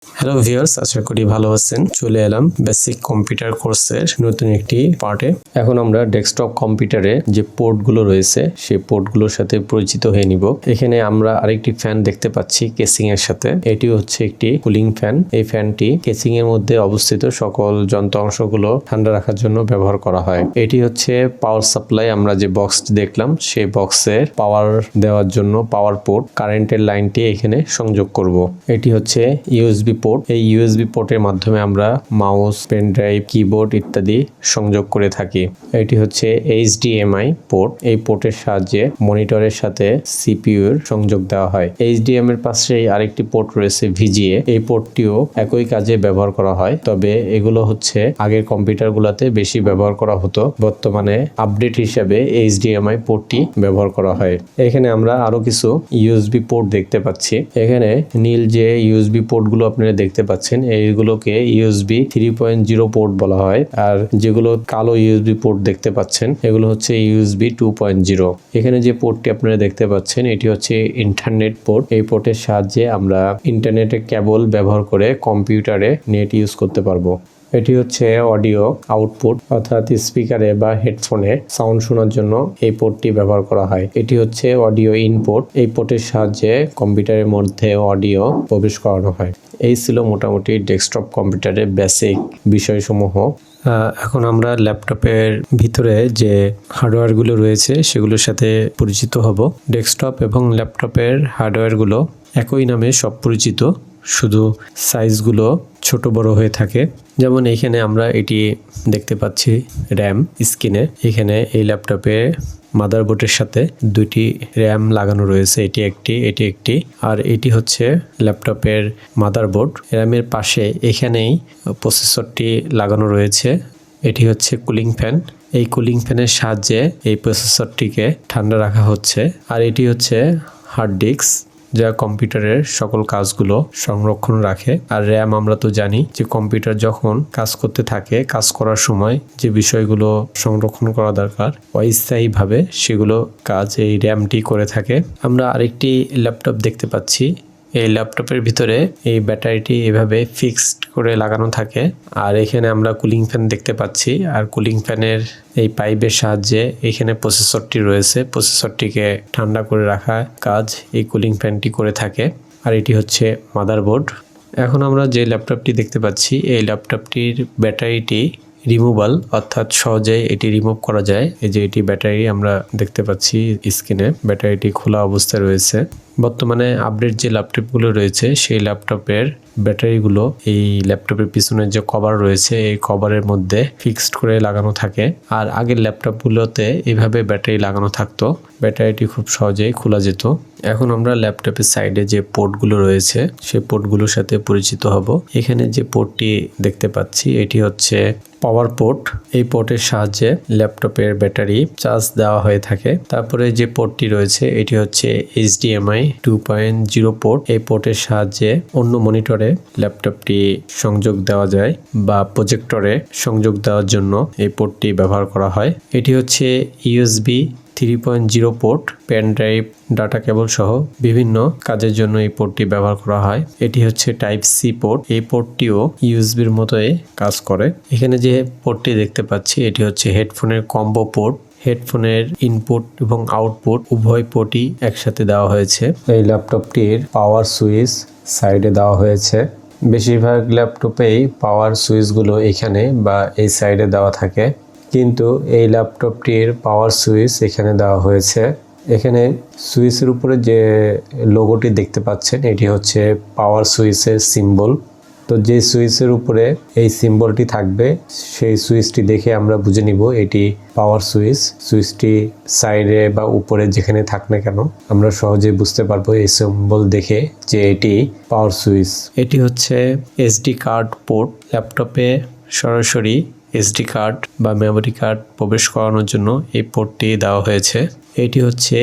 Hello viewers, আশা করি ভালো আছেন। চলে এলাম বেসিক কম্পিউটার কোর্সের নতুন একটি পার্টে। এখন আমরা ডেস্কটপ কম্পিউটারে যে পোর্টগুলো রয়েছে সেই পোর্টগুলোর সাথে পরিচিত হয়ে নিব। এখানে আমরা আরেকটি ফ্যান দেখতে পাচ্ছি কেসিং এর সাথে। এটি হচ্ছে একটি কুলিং ফ্যান। এই ফ্যানটি কেসিং এর মধ্যে অবস্থিত সকল যন্ত্রাংশগুলো ঠান্ডা রাখার জন্য ব্যবহার করা হয়। এটি হচ্ছে পাওয়ার সাপ্লাই। আমরা যে বক্স দেখলাম সেই বক্সের পাওয়ার দেওয়ার জন্য পাওয়ার পোর্ট, কারেন্টের লাইনটি এখানে সংযোগ করব। এটি হচ্ছে ইউএসবি পোর্ট। এই ইউএসবি পোর্টের মাধ্যমে আমরা মাউস, পেন ড্রাইভ, কিবোর্ড ইত্যাদি সংযোগ করে থাকি। এটি হচ্ছে এইচডিএমআই পোর্ট। এই পোর্টের সাহায্যে মনিটরের সাথে সিপিইউ এর সংযোগ দেওয়া হয়। এইচডিএম এর পাশেই আরেকটি পোর্ট রয়েছে ভিজিএ। এই পোর্টটিও একই কাজে ব্যবহার করা হয়, তবে এগুলো হচ্ছে আগের কম্পিউটারগুলোতে বেশি ব্যবহার করা হতো। বর্তমানে আপডেট হিসেবে এইচডিএমআই পোর্টটি ব্যবহার করা হয়। এখানে আমরা আরো কিছু ইউএসবি পোর্ট দেখতে পাচ্ছি। এখানে নীল যে ইউএসবি পোর্টগুলো আপনারা দেখতে পাচ্ছেন এইগুলোকে ইউএসবি 3.0 পোর্ট বলা হয়, আর যেগুলো কালো ইউএসবি পোর্ট দেখতে পাচ্ছেন এগুলো হচ্ছে ইউএসবি 2.0। এখানে যে পোর্টটি আপনারা দেখতে পাচ্ছেন এটি হচ্ছে ইন্টারনেট পোর্ট। এই পোর্টের সাহায্যে আমরা ইন্টারনেটের কেবল ব্যবহার করে কম্পিউটারে নেট ইউজ করতে পারবো। এটি হচ্ছে অডিও আউটপুট, অর্থাৎ স্পিকারে বা হেডফোনে সাউন্ড শোনার জন্য এই পোর্টটি ব্যবহার করা হয়। এটি হচ্ছে অডিও ইনপুট। এই পোর্টের সাহায্যে কম্পিউটারের মধ্যে অডিও প্রবেশ করানো হয়। এই ছিল মোটামুটি ডেস্কটপ কম্পিউটারের বেসিক বিষয়সমূহ। এখন আমরা ল্যাপটপের ভিতরে যে হার্ডওয়্যারগুলো রয়েছে সেগুলোর সাথে পরিচিত হব। ডেস্কটপ এবং ল্যাপটপের হার্ডওয়্যারগুলো একই নামে সব পরিচিত, শুধু সাইজগুলো ছোট বড় হয়ে থাকে। যেমন এখানে আমরা এটি দেখতে পাচ্ছি র্যাম স্ক্রিনে। এখানে এই ল্যাপটপে মাদারবোর্ডের সাথে দুইটি র্যাম লাগানো রয়েছে, এটি একটি আর এটি হচ্ছে ল্যাপটপের মাদারবোর্ড। র্যামের পাশে এখানেই প্রসেসরটি লাগানো রয়েছে। এটি হচ্ছে কুলিং ফ্যান। এই কুলিং ফ্যানের সাহায্যে এই প্রসেসরটিকে ঠান্ডা রাখা হচ্ছে। আর এটি হচ্ছে হার্ড ডিস্ক, যা কম্পিউটারের সকল কাজগুলো সংরক্ষণ রাখে। আর র্যাম আমরা তো জানি যে কম্পিউটার যখন কাজ করতে থাকে, কাজ করার সময় যে বিষয়গুলো সংরক্ষণ করা দরকার অস্থায়ীভাবে সেগুলো কাজ এই র্যামটি করে থাকে। আমরা আরেকটি ল্যাপটপ দেখতে পাচ্ছি। এই ল্যাপটপের ভিতরে এই ব্যাটারিটি এভাবে ফিক্সড করে লাগানো থাকে। আর এখানে আমরা কুলিং ফ্যান দেখতে পাচ্ছি। আর কুলিং ফ্যানের এই পাইপের সাহায্যে এখানে প্রসেসরটি রয়েছে, প্রসেসরটিকে ঠান্ডা করে রাখা কাজ এই কুলিং ফ্যানটি করে থাকে। আর এটি হচ্ছে মাদারবোর্ড। এখন আমরা যে ল্যাপটপটি দেখতে পাচ্ছি এই ল্যাপটপটির ব্যাটারিটি রিমুভাল, অর্থাৎ সহজেই এটি রিমুভ করা যায়। এই যে এটি ব্যাটারি আমরা দেখতে পাচ্ছি স্ক্রিনে, ব্যাটারিটি খোলা অবস্থায় রয়েছে। বর্তমানে আপডেট যে ল্যাপটপগুলো রয়েছে সেই ল্যাপটপের ব্যাটারিগুলো এই ল্যাপটপের পিছনের যে কভার রয়েছে এই কভারের মধ্যে ফিক্সড করে লাগানো থাকে। আর আগের ল্যাপটপগুলোতে এইভাবে ব্যাটারি লাগানো থাকতো, ব্যাটারিটি খুব সহজেই খোলা যেত। এখন আমরা ল্যাপটপের সাইডে যে পোর্টগুলো রয়েছে সেই পোর্টগুলোর সাথে পরিচিত হব। এখানে যে পোর্টটি দেখতে পাচ্ছি এটি হচ্ছে পাওয়ার পোর্ট। এই পোর্টের সাহায্যে ল্যাপটপের ব্যাটারি চার্জ দেওয়া হয়ে থাকে। তারপরে যে পোর্টটি রয়েছে এটি হচ্ছে HDMI 2.0 পোর্ট। এই পোর্টের সাহায্যে অন্য মনিটরে ল্যাপটপটি সংযোগ দেওয়া যায় বা প্রজেক্টরে সংযোগ দেওয়ার জন্য এই পোর্টটি ব্যবহার করা হয়। এটি হচ্ছে USB 3.0 port. Pen drive, data cable সহ বিভিন্ন কাজের জন্য এই পোর্টটি ব্যবহার করা হয়। এটি হচ্ছে টাইপ সি পোর্ট। এই পোর্টটিও ইউএসবির মতোই কাজ করে। এখানে যে পোর্টটি দেখতে পাচ্ছি এটি হচ্ছে হেডফোনের কম্বো পোর্ট। হেডফোনের ইনপুট এবং আউটপুট উভয় পোর্টই একসাথে দেওয়া হয়েছে। এই ল্যাপটপটির পাওয়ার সুইচ সাইডে দেওয়া হয়েছে। বেশিরভাগ ল্যাপটপেই পাওয়ার সুইচগুলো এখানে বা এই সাইডে দেওয়া থাকে, কিন্তু এই ল্যাপটপটির পাওয়ার সুইচ এখানে দেওয়া হয়েছে। এখানে সুইচের উপরে যে লোগোটি দেখতে পাচ্ছেন এটি হচ্ছে পাওয়ার সুইচের সিম্বল। তো যে সুইচের উপরে এই সিম্বলটি থাকবে সেই সুইচটি দেখে আমরা বুঝে নিব এটি পাওয়ার সুইচ। সুইচটি সাইডে বা উপরে যেখানে থাক না কেন আমরা সহজে বুঝতে পারবো এই সিম্বল দেখে যে এটি পাওয়ার সুইচ। এটি হচ্ছে এসডি কার্ড পোর্ট। ল্যাপটপে সরাসরি এসডি কার্ড বা মেমোরি কার্ড প্রবেশ করানোর জন্য এই পোর্টটি দেওয়া হয়েছে। এটি হচ্ছে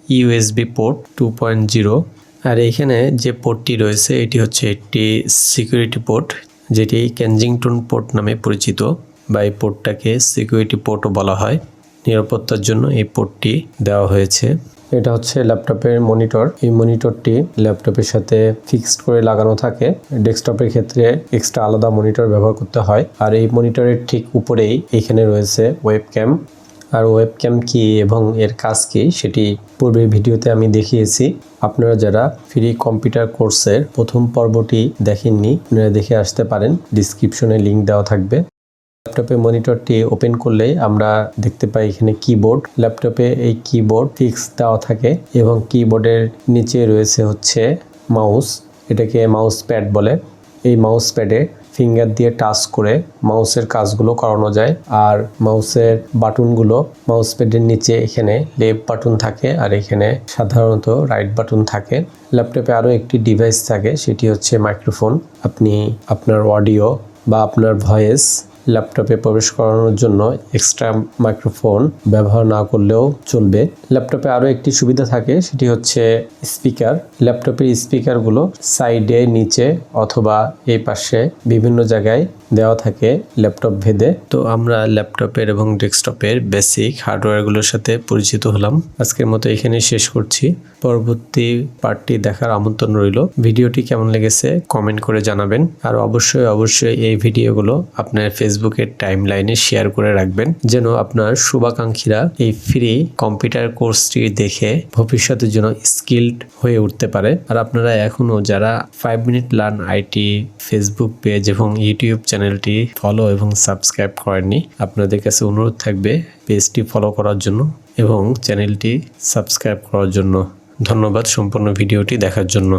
ইউএসবি পোর্ট 2.0। আর এখানে যে পোর্টটি রয়েছে এটি হচ্ছে একটি সিকিউরিটি পোর্ট, যেটি কেনজিংটন পোর্ট নামে পরিচিত, বা এই পোর্টটাকে সিকিউরিটি পোর্টও বলা হয়। নিরাপত্তার জন্য এই পোর্টটি দেওয়া হয়েছে। এটা হচ্ছে ল্যাপটপের মনিটর। এই মনিটরটি ল্যাপটপের সাথে ফিক্সড করে লাগানো থাকে। ডেস্কটপের ক্ষেত্রে এক্সট্রা আলাদা মনিটর ব্যবহার করতে হয়। আর এই মনিটরের ঠিক উপরেই এখানে রয়েছে ওয়েবক্যাম। আর ওয়েবক্যাম কি এবং এর কাজ কি সেটি পূর্বের ভিডিওতে আমি দেখিয়েছি। আপনারা যারা ফ্রি কম্পিউটার কোর্সের প্রথম পর্বটি দেখেননি, আপনারা দেখে আসতে পারেন, ডিসক্রিপশনে লিংক দেওয়া থাকবে। ল্যাপটপে মনিটরটি ওপেন করলেই আমরা দেখতে পাই এখানে কিবোর্ড। ল্যাপটপে এই কিবোর্ড ফিক্স দেওয়া থাকে এবং কিবোর্ডের নিচে রয়েছে হচ্ছে মাউস। এটাকে মাউস প্যাড বলে। এই মাউস প্যাডে ফিঙ্গার দিয়ে টাচ করে মাউসের কাজগুলো করানো যায়। আর মাউসের বাটনগুলো মাউস প্যাডের নিচে এখানে লেফট বাটন থাকে আর এখানে সাধারণত রাইট বাটন থাকে। ল্যাপটপে আরও একটি ডিভাইস থাকে, সেটি হচ্ছে মাইক্রোফোন। আপনি আপনার অডিও বা আপনার ভয়েস ল্যাপটপে প্রবেশ করানোর জন্য এক্সট্রা মাইক্রোফোন ব্যবহার না করলেও চলবে। ল্যাপটপে আরও একটি সুবিধা থাকে, সেটি হচ্ছে স্পিকার। ল্যাপটপের স্পিকারগুলো সাইডে, নিচে অথবা এই পাশে বিভিন্ন জায়গায় দেওয়া থাকে ল্যাপটপ ভেদে। তো আমরা ল্যাপটপের এবং ডেস্কটপের বেসিক হার্ডওয়্যারগুলোর সাথে পরিচিত হলাম। আজকের মতো এখানেই শেষ করছি। পরবর্তী পার্টটি দেখার আমন্ত্রণ রইল। ভিডিওটি কেমন লেগেছে কমেন্ট করে জানাবেন। আর অবশ্যই এই ভিডিওগুলো আপনার ফেসবুকের টাইমলাইনে শেয়ার করে রাখবেন, যেন আপনার শুভাকাঙ্ক্ষীরা এই ফ্রি কম্পিউটার কোর্সটি দেখে ভবিষ্যতের জন্য স্কিলড হয়ে উঠতে পারে। আর আপনারা এখনো যারা 5 minute learn IT Facebook page এবং ইউটিউব চ্যানেলটি ফলো এবং সাবস্ক্রাইব করেননি, আপনাদের কাছে অনুরোধ থাকবে পেজটি ফলো করার জন্য এবং চ্যানেলটি সাবস্ক্রাইব করার জন্য। ধন্যবাদ সম্পূর্ণ ভিডিওটি দেখার জন্য।